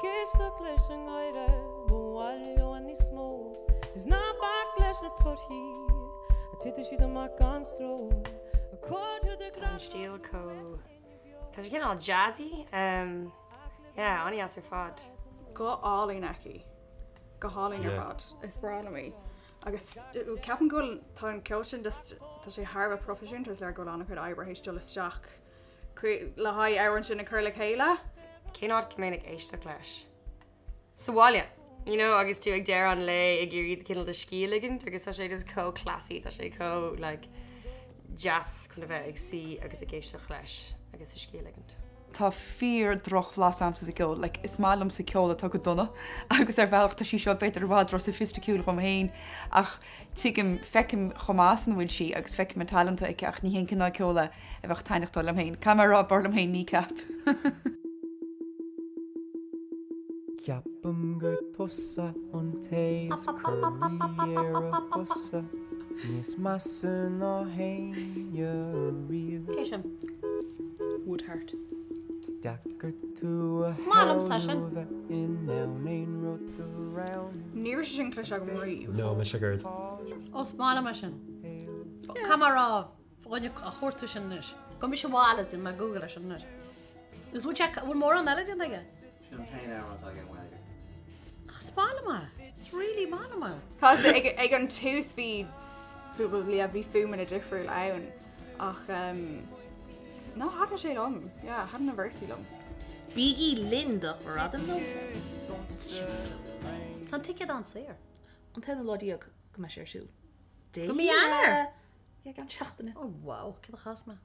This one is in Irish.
Geiste gleich in Geide, wo all an die small. Is not back gleich na torhi. A titish the mark on stro. A chord who the An steel co. Cause you get all jazzy. Yeah, Annie has her fad. Go álaí neki. Go hálainn ar fad. Is brala mí. Agus ceapan go tá an ceosin tá sé Harbh profisiúntas le go lána chud ebre hééis dul isteach. Le haid áhann sin na chur le chéile? Céad cumménig éisteach leis. Sáile. You know, agus tú ag deir an le ag iad cinnal de scí ligint, agus tá sé is co-classy, tá sé like, jazz chun bheith ag si agus ag éisteach leis, agus is scí ligint. Tá fír droch bhlas amsa go, like, is málam sa ceola tá go donna, agus bhealach tá sí seo beidir bhád dros sophistiúla chum héin, ach tuigim fecim chomásan bhfuil si, agus fecim an talenta ag ach ní hén cinná ceola a bheith tainachtáil am héin. Camera barlam héin ní cap. Ceapam gur tusa an taobh carriera busa, níos masan á hainne riamh. Céisiam. Woodheart. Stacker tú a Smálam session. in nain rud around. Níor sin cluis a go mríomh. No, me sugard. Ó smála me sin. Camará fáinne a chóirú sin nuis. Go mi se bhála in me Google sin nuis. Gus bhfuil mór an eile aige? Champagne hour tá gan wagon. Spála me. It's really mála me. Tá ag an tús bhí bhí a bhí fumin a difriúil ann ach no, hadna sé lom. Yeah, hadna a versí lom. Bígí Linda for Adam knows. Tá ticket an séir. An taine ládíag go me sé siúil. Go mí anna? Ja gan seachtainna. Oh wow, cé a chas me.